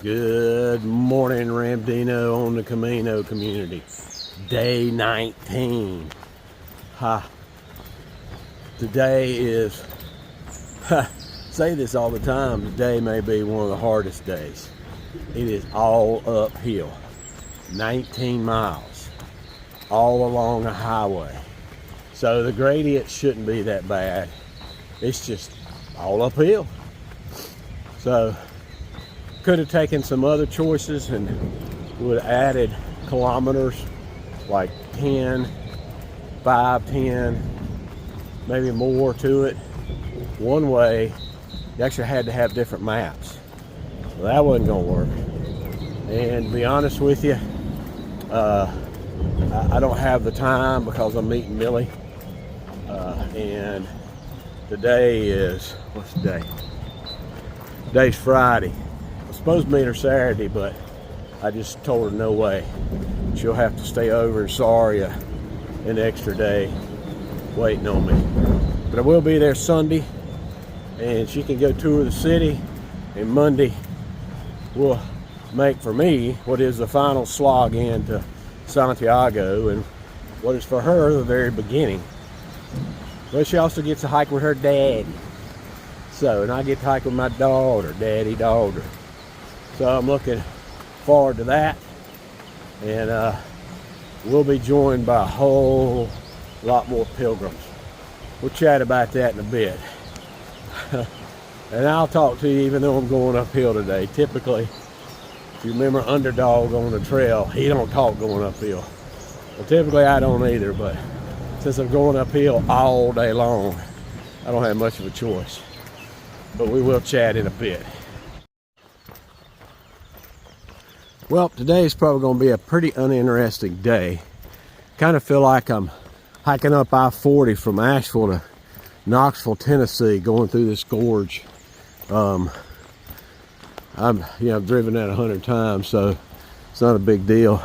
Good morning, Ramdino on the Camino community. Day 19. Today is, say this all the time, today may be one of the hardest days. It is all uphill. 19 miles, all along a highway. So the gradient shouldn't be that bad. It's just all uphill. So could have taken some other choices and would have added kilometers, like 10, 5, 10, maybe more to it. One way, you actually had to have different maps. Well, that wasn't gonna work. And to be honest with you, I don't have the time because I'm meeting Millie. And today is, what's the day? Today's Friday. I was supposed to meet her Saturday, but I just told her no way. She'll have to stay over in Saria an extra day waiting on me. But I will be there Sunday, and she can go tour the city, and Monday we'll make for me what is the final slog into Santiago and what is for her the very beginning. But she also gets to hike with her daddy. So, and I get to hike with my daughter, daughter. So I'm looking forward to that. And we'll be joined by a whole lot more pilgrims. We'll chat about that in a bit. And I'll talk to you even though I'm going uphill today. Typically, if you remember Underdog on the trail, he don't talk going uphill. Well, typically I don't either, but since I'm going uphill all day long, I don't have much of a choice. But we will chat in a bit. Well, today's probably going to be a pretty uninteresting day. Kind of feel like I'm hiking up I-40 from Asheville to Knoxville, Tennessee, going through this gorge. I've driven that 100 times, so it's not a big deal.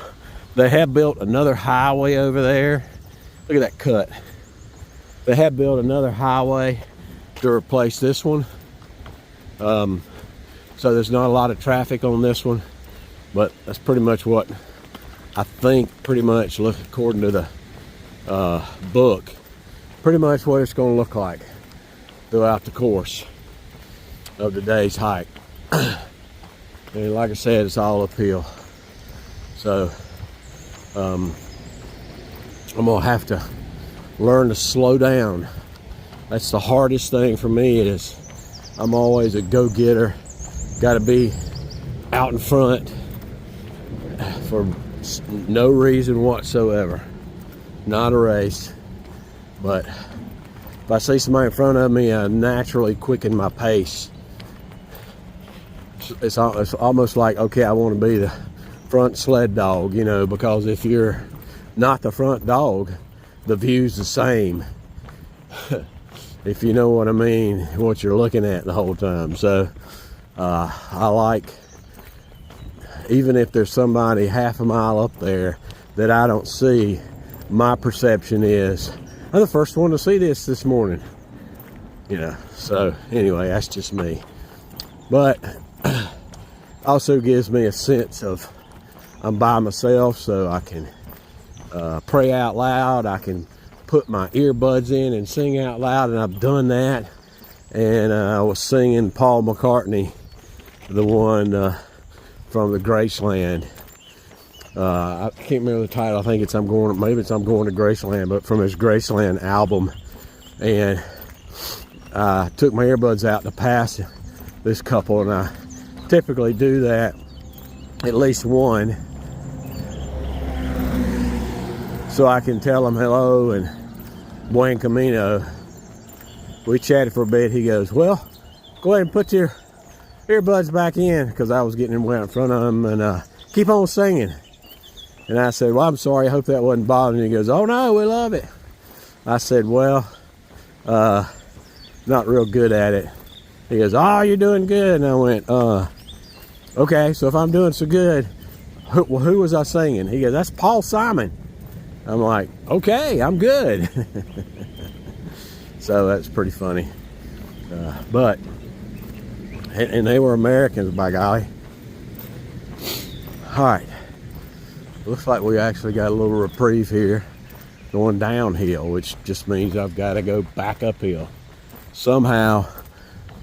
They have built another highway over there. Look at that cut. They have built another highway to replace this one. So there's not a lot of traffic on this one, but that's pretty much what I think, according to the book, pretty much what it's going to look like throughout the course of today's hike. And like I said, it's all uphill. So I'm gonna have to learn to slow down. That's the hardest thing for me. Is I'm always a go-getter. Got to be out in front for no reason whatsoever. Not a race, but if I see somebody in front of me, I naturally quicken my pace. It's almost like, okay, I want to be the front sled dog, because if you're not the front dog, the view's the same. If you know what I mean, what you're looking at the whole time. So I like, even if there's somebody half a mile up there that I don't see, my perception is I'm the first one to see this morning. So anyway, that's just me. But also gives me a sense of I'm by myself, so I can pray out loud. I can put my earbuds in and sing out loud, and I've done that. And I was singing Paul McCartney, the one from the Graceland. I can't remember the title. I think it's I'm going to Graceland, but from his Graceland album. And I took my earbuds out to pass this couple, and I typically do that at least one, so I can tell them hello and buen camino. We chatted for a bit. He goes, well, go ahead and put your earbuds back in, because I was getting way out in front of him, and keep on singing. And I said, well, I'm sorry, I hope that wasn't bothering you. He goes, oh no, we love it. I said, well, not real good at it. He goes, oh, you're doing good. And I went, okay, so if I'm doing so good, who was I singing? He goes, that's Paul Simon. I'm like, okay, I'm good. So that's pretty funny. But and they were Americans, by golly. All right, looks like we actually got a little reprieve here going downhill, which just means I've got to go back uphill. Somehow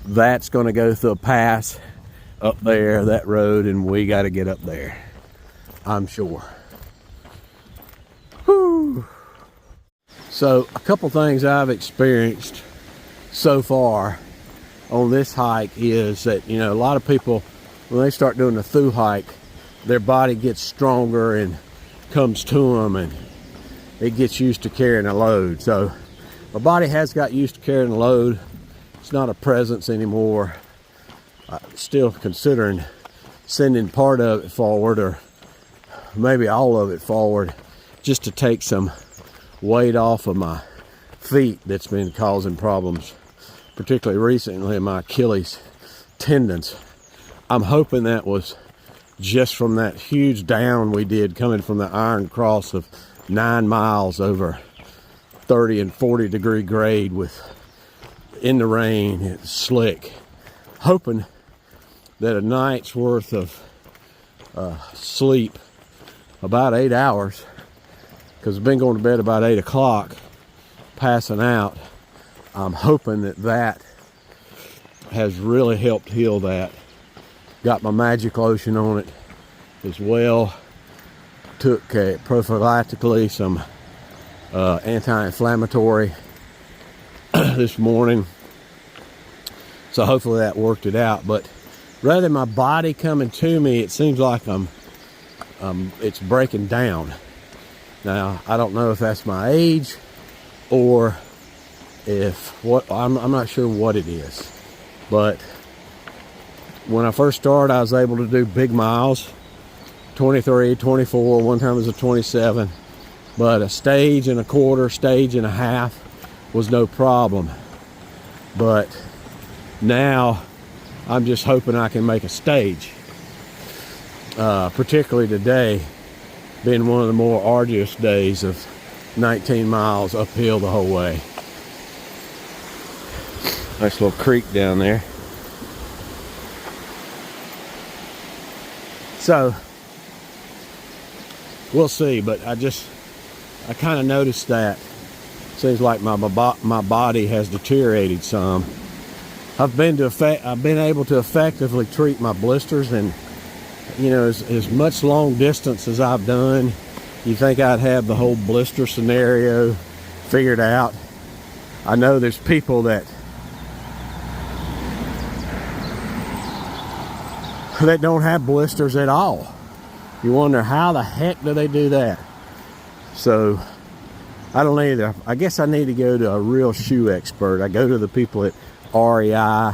that's going to go through a pass up there, that road, and we got to get up there, I'm sure. Whew. So a couple things I've experienced so far on this hike is that, you know, a lot of people, when they start doing the thru hike, their body gets stronger and comes to them, and it gets used to carrying a load. So my body has got used to carrying a load. It's not a presence anymore. I'm still considering sending part of it forward, or maybe all of it forward, just to take some weight off of my feet that's been causing problems, particularly recently in my Achilles tendons. I'm hoping that was just from that huge down we did coming from the Iron Cross of 9 miles over 30 and 40 degree grade with in the rain. It's slick. Hoping that a night's worth of sleep, about 8 hours, because I've been going to bed about 8 o'clock, passing out. I'm hoping that that has really helped heal that. Got my magic lotion on it as well. Took prophylactically some anti-inflammatory this morning, so hopefully that worked it out. But rather than my body coming to me, it seems like it's breaking down. Now I don't know if that's my age or if what, I'm not sure what it is. But when I first started, I was able to do big miles, 23, 24, one time it was a 27, but a stage and a quarter, stage and a half was no problem. But now I'm just hoping I can make a stage, particularly today being one of the more arduous days of 19 miles uphill the whole way. Nice little creek down there. So we'll see, but I kind of noticed that seems like my body has deteriorated some. I've been able to effectively treat my blisters, and you know, as much long distance as I've done, you think I'd have the whole blister scenario figured out. I know there's people that don't have blisters at all. You wonder how the heck do they do that? So I don't either. I guess I need to go to a real shoe expert. I go to the people at REI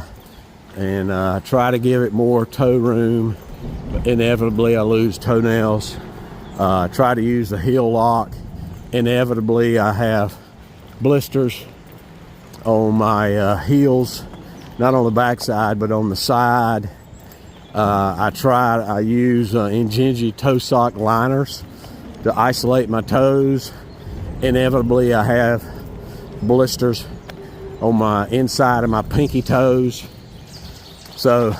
and try to give it more toe room. But inevitably I lose toenails. Try to use the heel lock. Inevitably I have blisters on my heels, not on the back side but on the side. I use Injinji toe sock liners to isolate my toes. Inevitably I have blisters on my inside of my pinky toes. So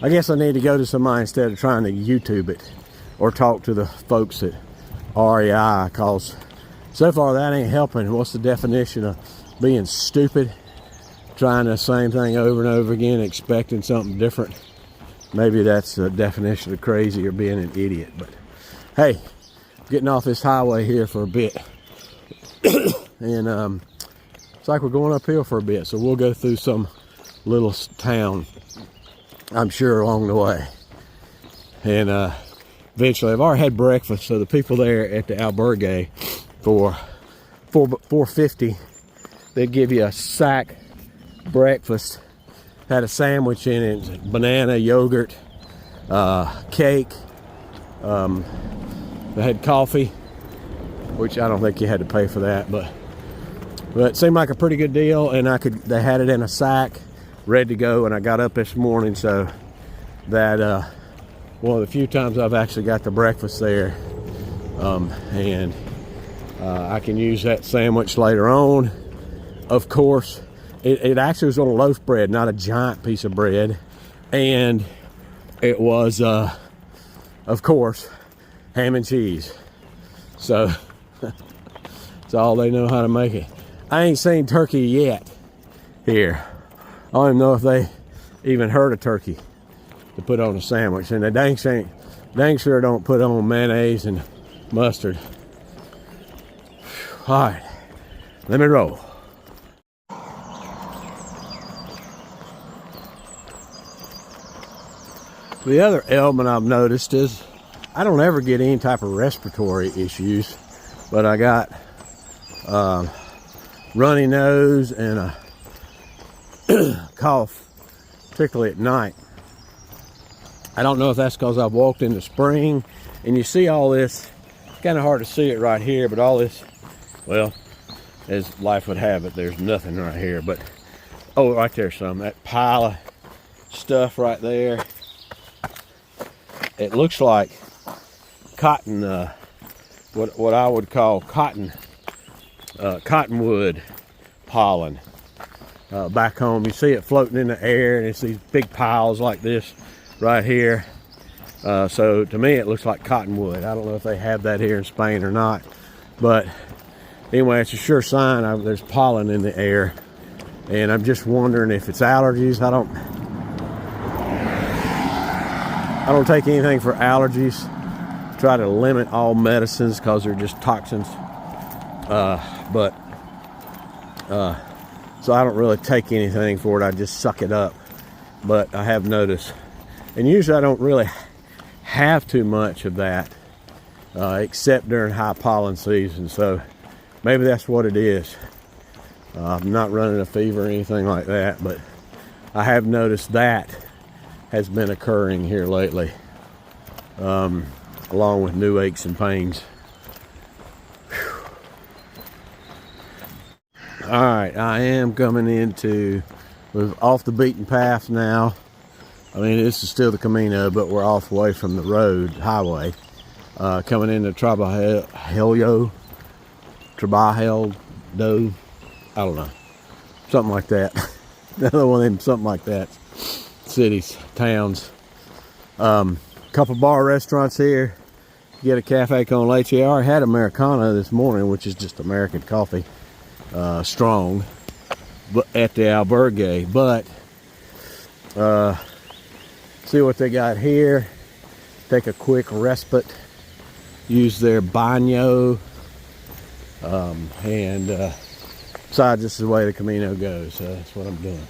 I guess I need to go to somebody instead of trying to YouTube it or talk to the folks at REI, because so far that ain't helping. What's the definition of being stupid? Trying the same thing over and over again, expecting something different. Maybe that's the definition of crazy or being an idiot. But hey, getting off this highway here for a bit. And it's like we're going uphill for a bit, so we'll go through some little town, I'm sure, along the way. And eventually, I've already had breakfast, so the people there at the albergue for $4.50, they give you a sack breakfast. Had a sandwich in it, banana, yogurt, cake. They had coffee, which I don't think you had to pay for that, but it seemed like a pretty good deal. And they had it in a sack, ready to go. And I got up this morning, so that one of the few times I've actually got the breakfast there, and I can use that sandwich later on. Of course, it actually was on a loaf bread, not a giant piece of bread, and it was of course, ham and cheese. So that's all they know how to make it. I ain't seen turkey yet here. I don't even know if they even heard of turkey to put on a sandwich. And they dang sure don't put on mayonnaise and mustard. All right, let me roll. The other element I've noticed is I don't ever get any type of respiratory issues, but I got runny nose and a cough, particularly at night. I don't know if that's because I've walked in the spring, and you see all this, it's kind of hard to see it right here, but all this, well, as life would have it, there's nothing right here, but, oh, right there's some, that pile of stuff right there. It looks like cotton, what I would call cottonwood pollen. Back home, you see it floating in the air, and it's these big piles like this right here. So to me, it looks like cottonwood. I don't know if they have that here in Spain or not, but anyway, it's a sure sign there's pollen in the air, and I'm just wondering if it's allergies. I don't take anything for allergies. Try to limit all medicines because they're just toxins. So I don't really take anything for it. I just suck it up. But I have noticed, and usually I don't really have too much of that, except during high pollen season. So maybe that's what it is. I'm not running a fever or anything like that, but I have noticed that has been occurring here lately, along with new aches and pains. All right, I am coming we're off the beaten path now. I mean, this is still the Camino, but we're off away from the road, highway. Coming into Trabajo, I don't know, something like that. Another one of them, something like that. Cities, towns. Couple bar restaurants here. Get a cafe con leche. I already had Americano this morning, which is just American coffee, strong, but at the albergue. But see what they got here. Take a quick respite. Use their baño, and besides, this is the way the Camino goes. So that's what I'm doing.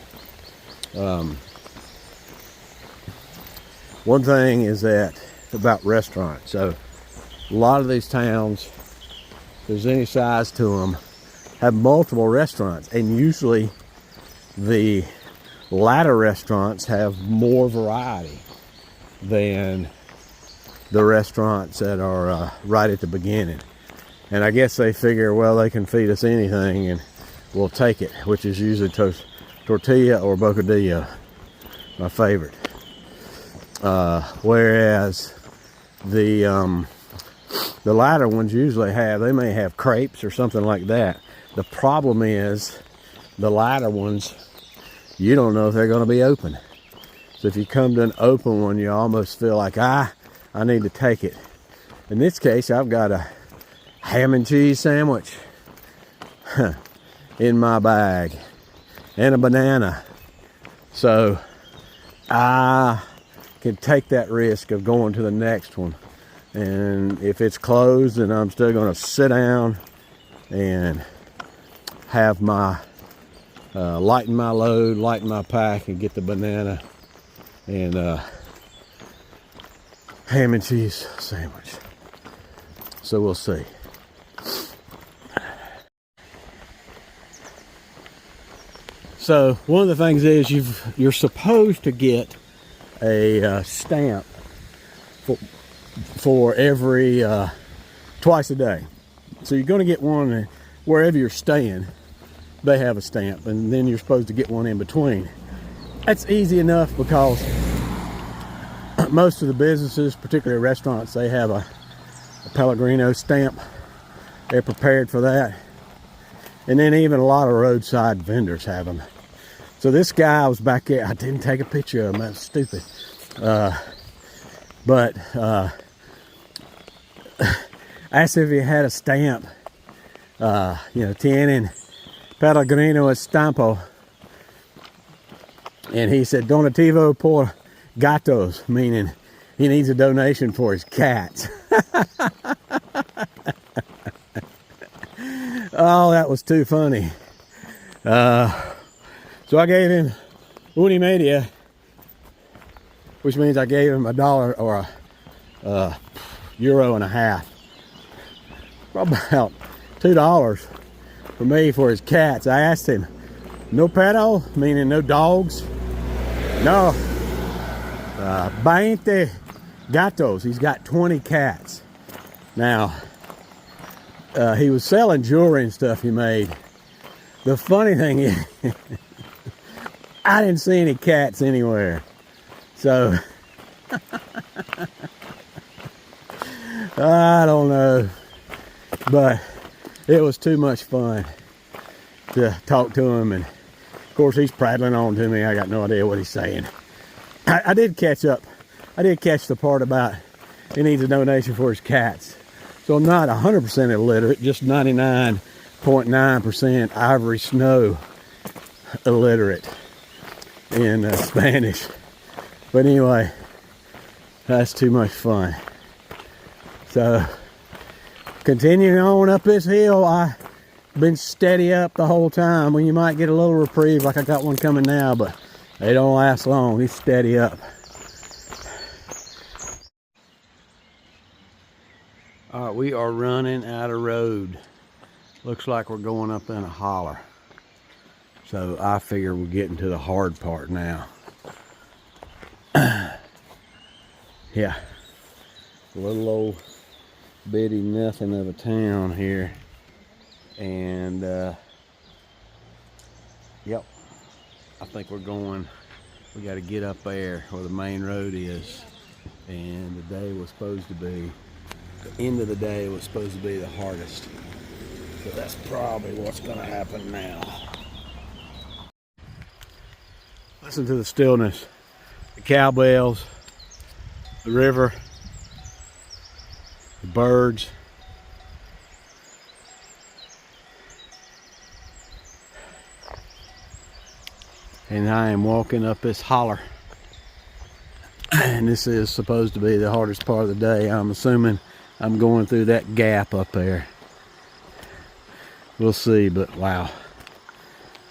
One thing is that about restaurants. So a lot of these towns, if there's any size to them, have multiple restaurants, and usually the latter restaurants have more variety than the restaurants that are right at the beginning. And I guess they figure, well, they can feed us anything and we'll take it, which is usually tortilla or bocadillo, my favorite. Whereas the latter ones usually they may have crepes or something like that. The problem is the latter ones, you don't know if they're going to be open. So if you come to an open one, you almost feel like, I need to take it. In this case, I've got a ham and cheese sandwich in my bag and a banana. So I can take that risk of going to the next one. And if it's closed, then I'm still going to sit down and have my lighten my load, lighten my pack, and get the banana and ham and cheese sandwich. So we'll see. So one of the things is you're supposed to get a stamp for every twice a day. So you're going to get one wherever you're staying. They have a stamp, and then you're supposed to get one in between. That's easy enough because most of the businesses, particularly restaurants, they have a Pellegrino stamp. They're prepared for that. And then even a lot of roadside vendors have them. So this guy was back there. I didn't take a picture of him. That's stupid. But I asked if he had a stamp, tienen Pellegrino Estampo. And he said, donativo por gatos, meaning he needs a donation for his cats. Oh, that was too funny. So I gave him una media, which means I gave him $1 or a euro and a half. About $2 for me for his cats. I asked him, no perro, meaning no dogs. No, 20 gatos. He's got 20 cats. Now, he was selling jewelry and stuff he made. The funny thing is, I didn't see any cats anywhere. So, I don't know. But it was too much fun to talk to him. And of course, he's prattling on to me. I got no idea what he's saying. I did catch up. I did catch the part about he needs a donation for his cats. So I'm not 100% illiterate, just 99.9% Ivory Snow illiterate in Spanish. But anyway, that's too much fun. So, continuing on up this hill, I've been steady up the whole time. When you might get a little reprieve, like I got one coming now, but they don't last long. It's steady up. All right, we are running out of road. Looks like we're going up in a holler. So I figure we're getting to the hard part now. Yeah, a little old bitty nothing of a town here. And yep, I think we got to get up there where the main road is. And the day was supposed to be, the end of the day was supposed to be the hardest. So that's probably what's going to happen now. Listen to the stillness, the cowbells, the river, the birds. And I am walking up this holler. And this is supposed to be the hardest part of the day. I'm assuming I'm going through that gap up there. We'll see, but wow.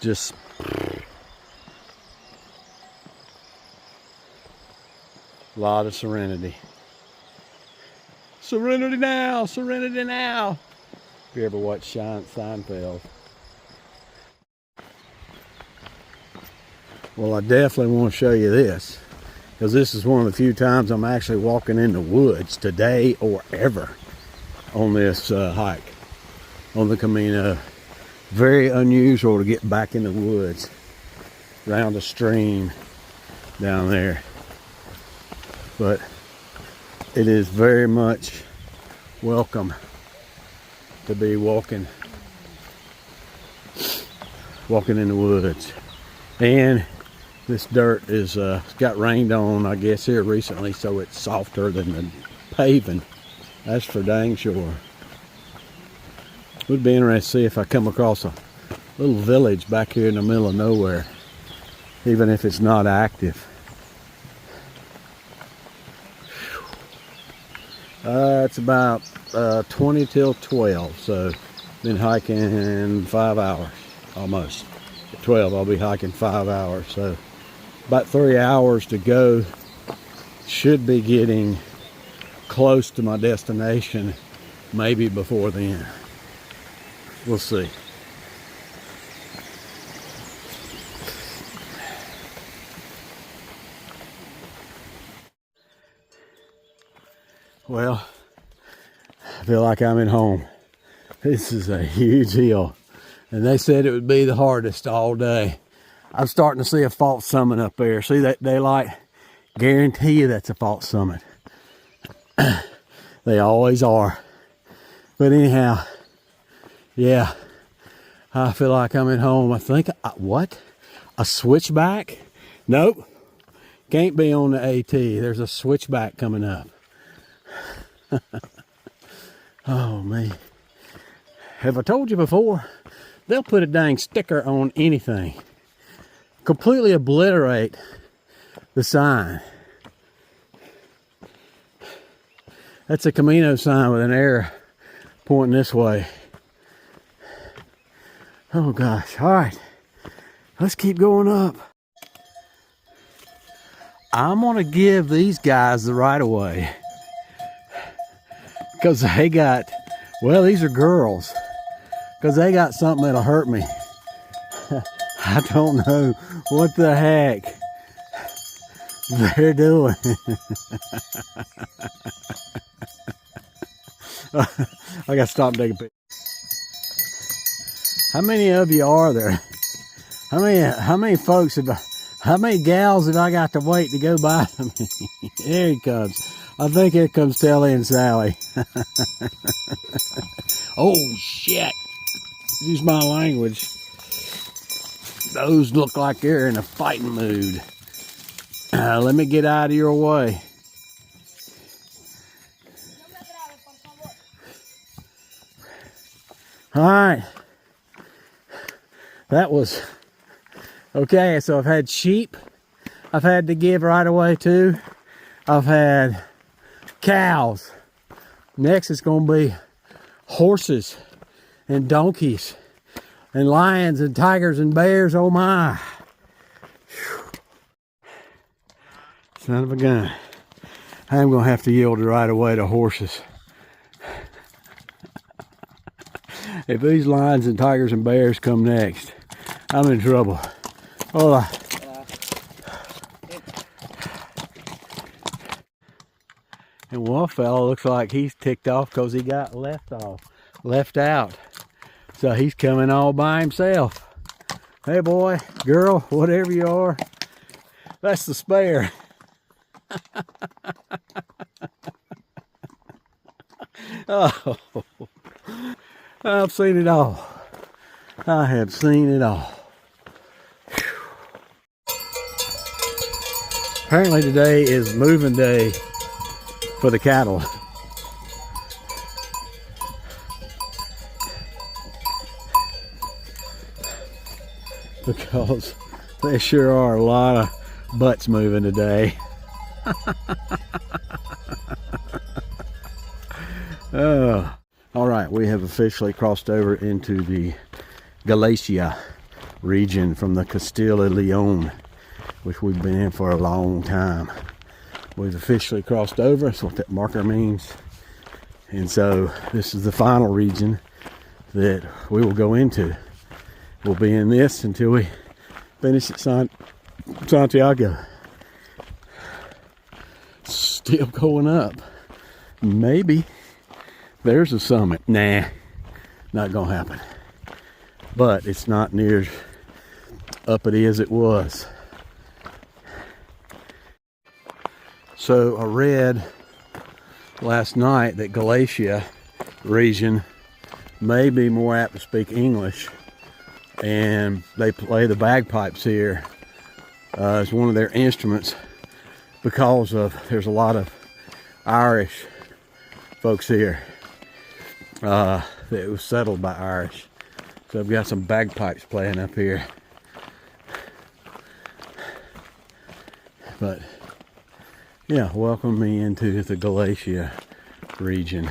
Just a lot of serenity. Serenity now, serenity now. If you ever watch Seinfeld. Well, I definitely want to show you this, because this is one of the few times I'm actually walking in the woods today or ever on this hike, on the Camino. Very unusual to get back in the woods, around a stream down there. But it is very much welcome to be walking in the woods. And this dirt is got rained on, I guess, here recently, so it's softer than the paving. That's for dang sure. Would be interesting to see if I come across a little village back here in the middle of nowhere, even if it's not active. It's about 20 till 12, so been hiking 5 hours almost. At 12 I'll be hiking 5 hours, so about 3 hours to go. Should be getting close to my destination, maybe before then. We'll see. Well, I feel like I'm at home. This is a huge hill, and they said it would be the hardest all day. I'm starting to see a false summit up there. See that daylight? Guarantee you that's a false summit. They always are. But anyhow, yeah, I feel like I'm at home. I think, what? A switchback? Nope. Can't be on the AT. There's a switchback coming up. Oh, man. Have I told you before? They'll put a dang sticker on anything. Completely obliterate the sign. That's a Camino sign with an arrow pointing this way. Oh gosh, all right. Let's keep going up. I'm gonna give these guys the right of way. Because they got, well, these are girls. Because they got something that'll hurt me. I don't know what the heck they're doing. I gotta stop and take a picture. How many of you are there? How many folks how many gals have I got to wait to go by me? There he comes. I think here comes Telly and Sally. Oh shit. Use my language. Those look like they're in a fighting mood. Let me get out of your way. All right. That was okay. So I've had sheep I've had to give right away too. I've had cows. Next it's going to be horses and donkeys and lions and tigers and bears. Oh my. Son of a gun. I'm going to have to yield the right away to horses. If these lions and tigers and bears come next, I'm in trouble. Hold on. And one fellow looks like he's ticked off because he got left out. So he's coming all by himself. Hey boy, girl, whatever you are, that's the spare. Oh, I've seen it all. I have seen it all. Whew. Apparently today is moving day for the cattle. Because there sure are a lot of butts moving today. Oh. All right, we have officially crossed over into the Galicia region from the Castilla y Leon, which we've been in for a long time. We've officially crossed over. That's what that marker means. And so this is the final region that we will go into. We'll be in this until we finish at Santiago. Still going up. Maybe there's a summit. Nah, not gonna happen. But it's not near uppity as it was. So I read last night that Galicia region may be more apt to speak English, and they play the bagpipes here as one of their instruments because of there's a lot of Irish folks here. It was settled by Irish. So I've got some bagpipes playing up here. But yeah, welcome me into the Galicia region.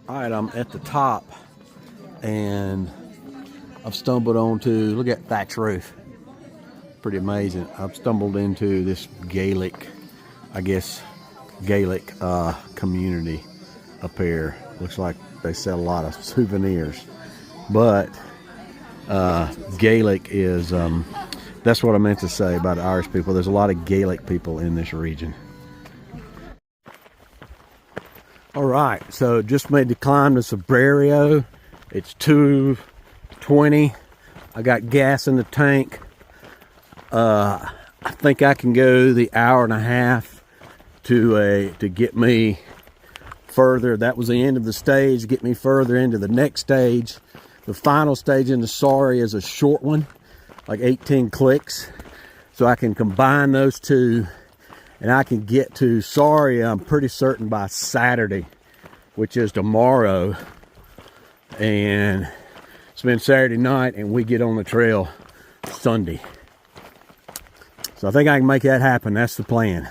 All right, I'm at the top and I've stumbled onto, look at that thatch roof. Pretty amazing. I've stumbled into this Gaelic, I guess, Gaelic community up here. Looks like they sell a lot of souvenirs. But Gaelic is, that's what I meant to say about Irish people. There's a lot of Gaelic people in this region. All right, so just made the climb to Sobrario. It's 2:20. I got gas in the tank. I think I can go the hour and a half to get me further. That was the end of the stage. Get me further into the next stage. The final stage in the Sari is a short one, like 18 clicks. So I can combine those two, and I can get to Sari, I'm pretty certain, by Saturday, which is tomorrow. And spend Saturday night, and we get on the trail Sunday. So I think I can make that happen. That's the plan.